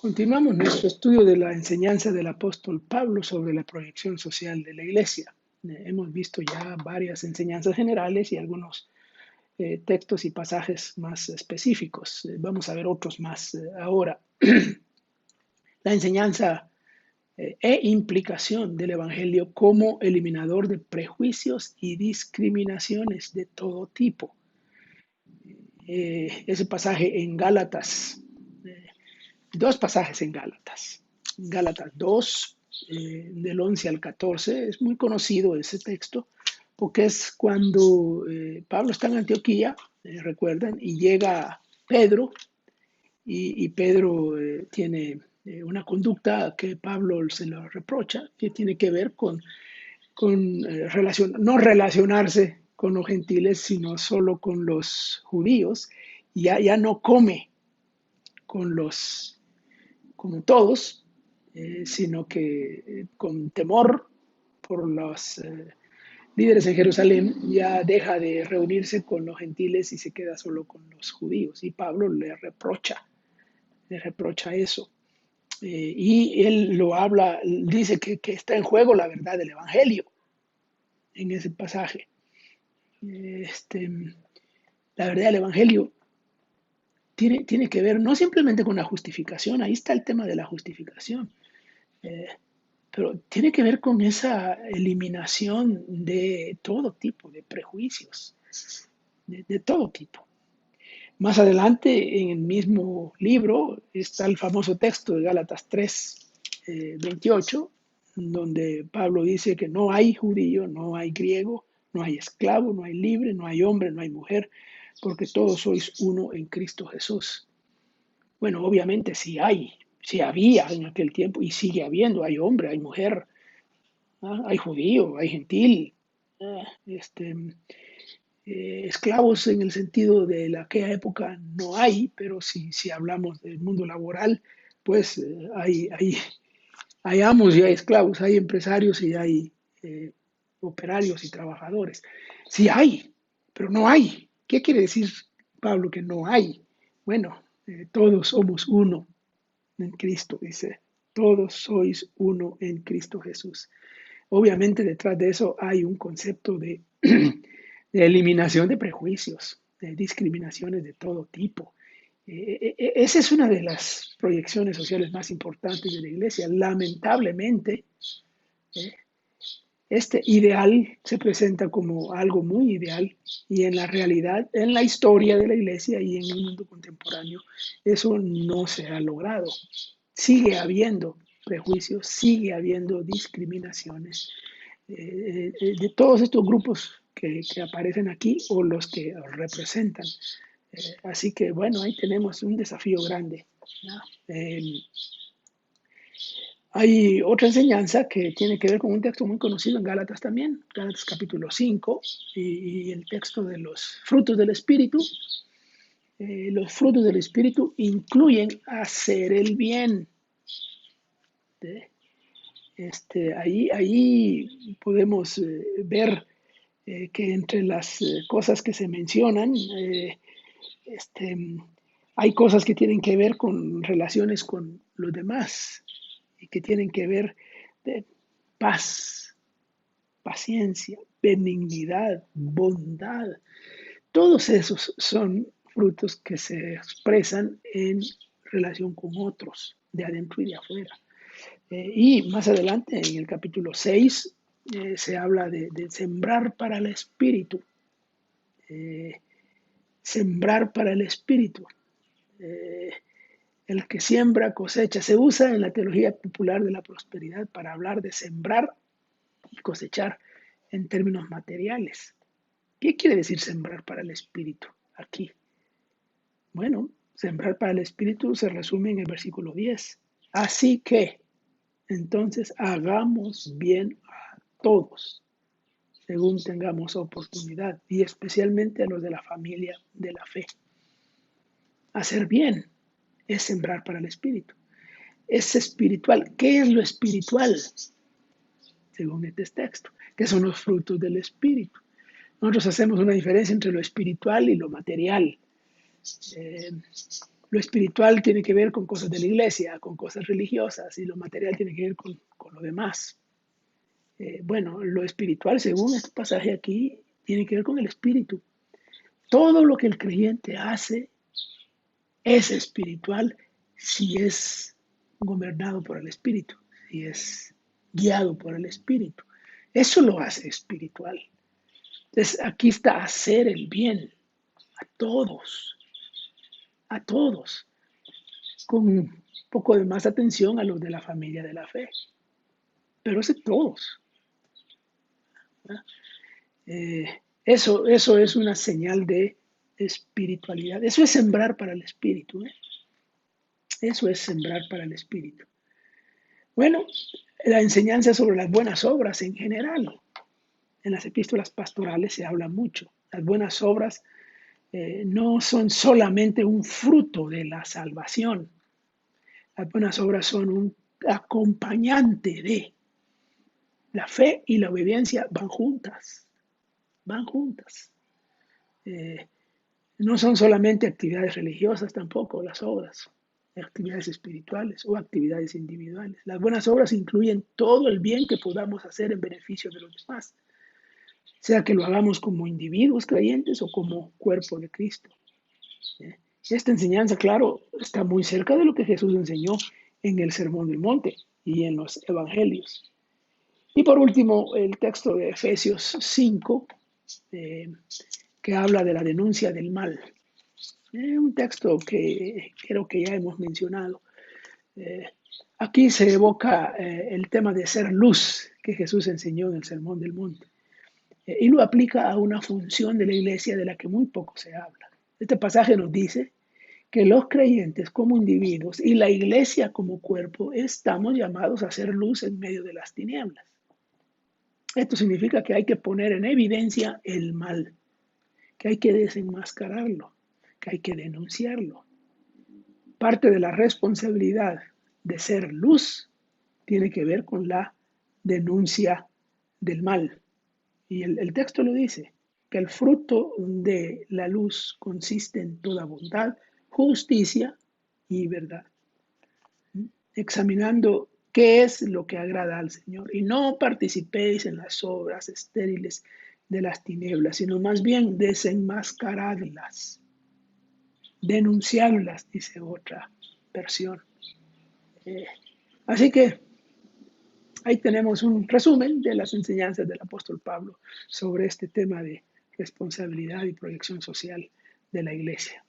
Continuamos nuestro estudio de la enseñanza del apóstol Pablo sobre la proyección social de la iglesia. Hemos visto ya varias enseñanzas generales y algunos textos y pasajes más específicos. Vamos a ver otros más ahora. La enseñanza e implicación del Evangelio como eliminador de prejuicios y discriminaciones de todo tipo. Ese pasaje en Gálatas, dos pasajes en Gálatas. Gálatas 2, del 11 al 14, es muy conocido ese texto, porque es cuando Pablo está en Antioquía, recuerdan, y llega Pedro, y Pedro tiene una conducta que Pablo se lo reprocha, que tiene que ver con no relacionarse con los gentiles, sino solo con los judíos, y ya no come con los como todos, sino que con temor por los líderes en Jerusalén ya deja de reunirse con los gentiles y se queda solo con los judíos. Y Pablo le reprocha eso. Y él lo habla, dice que está en juego la verdad del Evangelio en ese pasaje. La verdad del Evangelio tiene que ver no simplemente con la justificación, ahí está el tema de la justificación, pero tiene que ver con esa eliminación de todo tipo de prejuicios, de todo tipo. Más adelante, en el mismo libro, está el famoso texto de Gálatas 3, 28, donde Pablo dice que no hay judío, no hay griego, no hay esclavo, no hay libre, no hay hombre, no hay mujer, porque todos sois uno en Cristo Jesús. Bueno, obviamente sí había en aquel tiempo y sigue habiendo, hay hombre, hay mujer, hay judío, hay gentil, este, esclavos en el sentido de aquella época no hay, pero si hablamos del mundo laboral, pues hay amos y hay esclavos, hay empresarios y hay operarios y trabajadores. Sí hay, pero no hay. ¿Qué quiere decir Pablo que no hay? Bueno, todos somos uno en Cristo, dice. Todos sois uno en Cristo Jesús. Obviamente detrás de eso hay un concepto de, de eliminación de prejuicios, de discriminaciones de todo tipo. Esa es una de las proyecciones sociales más importantes de la iglesia. Lamentablemente, eh, este ideal se presenta como algo muy ideal y en la realidad, en la historia de la iglesia y en el mundo contemporáneo, eso no se ha logrado. Sigue habiendo prejuicios, sigue habiendo discriminaciones de todos estos grupos que aparecen aquí o los que representan. Así que bueno, ahí tenemos un desafío grande, ¿no? Hay otra enseñanza que tiene que ver con un texto muy conocido en Gálatas también, Gálatas capítulo 5, y el texto de los frutos del Espíritu. Los frutos del Espíritu incluyen hacer el bien. Ahí podemos ver que entre las cosas que se mencionan, este, hay cosas que tienen que ver con relaciones con los demás y que tienen que ver de paz, paciencia, benignidad, bondad. Todos esos son frutos que se expresan en relación con otros, de adentro y de afuera. Y más adelante, en el capítulo 6, se habla de sembrar para el espíritu. Eh, Sembrar para el espíritu. Eh, el que siembra cosecha. Se usa en la teología popular de la prosperidad para hablar de sembrar y cosechar en términos materiales. ¿Qué quiere decir sembrar para el espíritu aquí? Bueno, sembrar para el espíritu se resume en el versículo 10. Así que, entonces, hagamos bien a todos, según tengamos oportunidad, y especialmente a los de la familia de la fe. Hacer bien es sembrar para el espíritu. Es espiritual. ¿Qué es lo espiritual? Según este texto, ¿qué son los frutos del espíritu? Nosotros hacemos una diferencia entre lo espiritual y lo material. Eh, lo espiritual tiene que ver con cosas de la iglesia, con cosas religiosas, y lo material tiene que ver con lo demás. Bueno, lo espiritual, según este pasaje aquí, tiene que ver con el espíritu. Todo lo que el creyente hace es espiritual si es gobernado por el espíritu, si es guiado por el espíritu. Eso lo hace espiritual. Entonces, aquí está hacer el bien todos, a todos, con un poco de más atención a los de la familia de la fe, pero es a todos. Eh, eso es una señal de espiritualidad. Eso es sembrar para el espíritu. Eso es sembrar para el espíritu. Bueno, la enseñanza sobre las buenas obras en general. En las epístolas pastorales se habla mucho. Las buenas obras no son solamente un fruto de la salvación. Las buenas obras son un acompañante de la fe y la obediencia van juntas, van juntas. Eh, no son solamente actividades religiosas tampoco las obras, actividades espirituales o actividades individuales. Las buenas obras incluyen todo el bien que podamos hacer en beneficio de los demás, sea que lo hagamos como individuos creyentes o como cuerpo de Cristo. Esta enseñanza, claro, está muy cerca de lo que Jesús enseñó en el Sermón del Monte y en los Evangelios. Y por último, el texto de Efesios 5, que habla de la denuncia del mal. Un texto que creo que ya hemos mencionado. Aquí se evoca el tema de ser luz que Jesús enseñó en el Sermón del Monte. Y lo aplica a una función de la iglesia de la que muy poco se habla. Este pasaje nos dice que los creyentes como individuos y la iglesia como cuerpo estamos llamados a ser luz en medio de las tinieblas. Esto significa que hay que poner en evidencia el mal, que hay que desenmascararlo, que hay que denunciarlo. Parte de la responsabilidad de ser luz tiene que ver con la denuncia del mal. Y el texto lo dice, que el fruto de la luz consiste en toda bondad, justicia y verdad. Examinando qué es lo que agrada al Señor. Y no participéis en las obras estériles de las tinieblas, sino más bien desenmascaradlas, denunciarlas, dice otra versión. Así que ahí tenemos un resumen de las enseñanzas del apóstol Pablo sobre este tema de responsabilidad y proyección social de la iglesia.